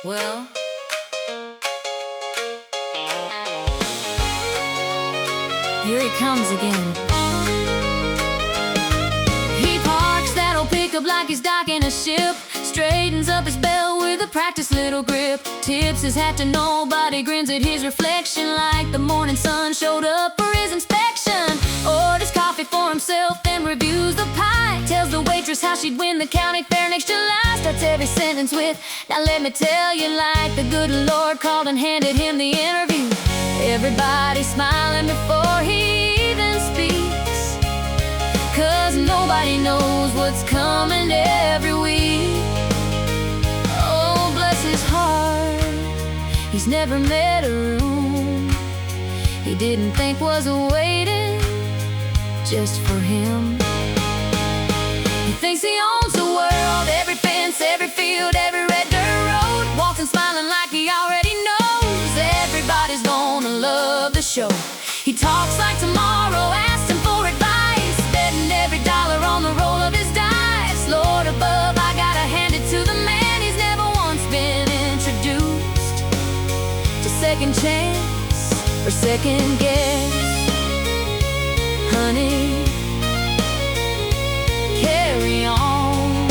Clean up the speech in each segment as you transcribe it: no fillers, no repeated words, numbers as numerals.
Well, here he comes again. He parks that old pickup like he's docking a ship, straightens up his belt with a practiced little grip, tips his hat to nobody, grins at his reflection like the morning sun showed up for his inspection. Orders coffee for himself, then reviews the pie, tells the waitress how she'd win the county fair next July. Starts every sentence with, "Now let me tell you," like the good Lord called and handed him the interview. Everybody smiling before he even speaks, 'cause nobody knows what's coming every week. Oh, bless his heart, he's never met a room he didn't think was awaiting just for him. He thinks he owns the world, every fence, every field, every red dirt road. Walks and smiling like he already knows everybody's gonna love the show. He talks like tomorrow asks him for advice, betting every dollar on the roll of his dice. Lord above, I gotta hand it to the man. He's never once been introduced to second chance or second guess. Honey, carry on.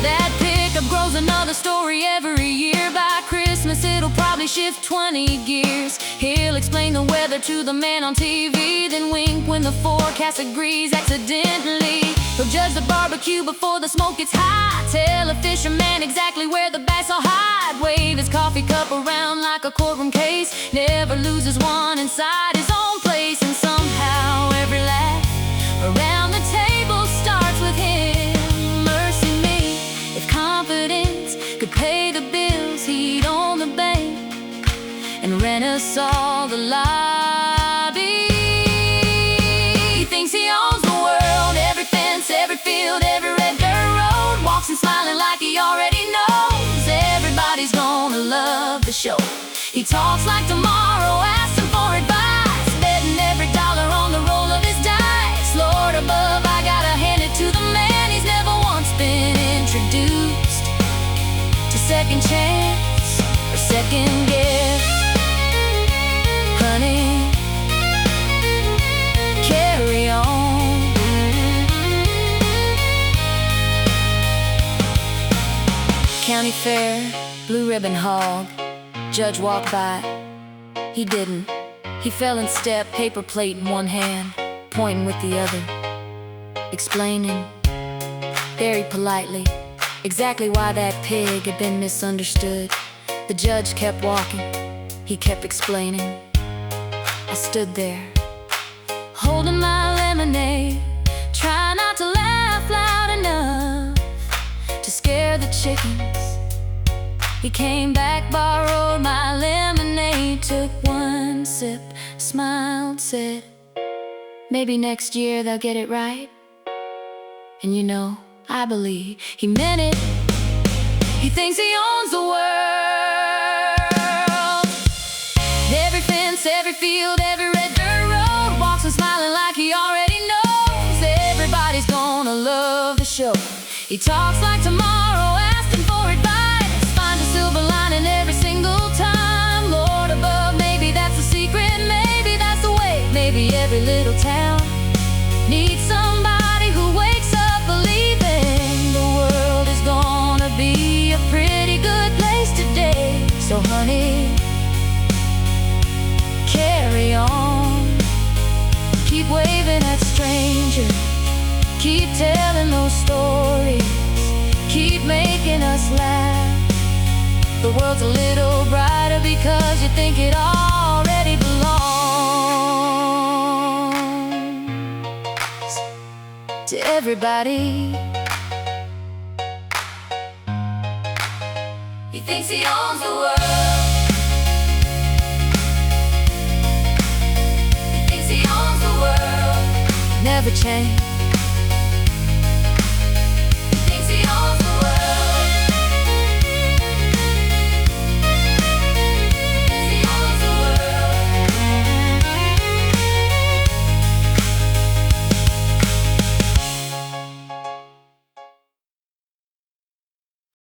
That pickup grows another story every year. By Christmas it'll probably shift 20 gears. He'll explain the weather to the man on TV, then wink when the forecast agrees accidentally. He'll judge the barbecue before the smoke gets high, tell a fisherman exactly where the bass will hide, wave his coffee cup around like a courtroom case, never loses one inside his own place. And somehow every laugh around the table starts with him. Mercy me, if confidence could pay the bills, he'd own the bank and rent us all the lobby. He thinks he owns the world, every fence, every field, every red dirt road. Walks and smiling like he already knows everybody's gonna love the show. He talks like tomorrow asks him for advice, betting every dollar on the roll of his dice. Lord above, I gotta hand it to the man. He's never once been introduced to second chance or second guess. Honey, carry on. County fair, blue ribbon hog, judge walked by, he didn't. He fell in step, paper plate in one hand, pointing with the other, explaining very politely exactly why that pig had been misunderstood. The judge kept walking, he kept explaining. I stood there, holding my lemonade, trying not to laugh loud enough to scare the chickens. He came back, borrowed my lemonade, took one sip, smiled, said, "Maybe next year they'll get it right." And you know, I believe he meant it. He thinks he owns the world, every fence, every field, every red dirt road. Walks and smiling like he already knows everybody's gonna love the show. He talks like tomorrow asking for advice, finds a silver lining every single time. Lord above, maybe that's the secret, maybe that's the way. Maybe every little town needs somebody who wakes up believing the world is gonna be a pretty good place today. So honey, carry on. Keep waving at strangers, keep telling those stories, keep making us laugh. The world's a little brighter because you think it already belongs to everybody. He thinks he owns the world. He thinks he owns the world. Never change,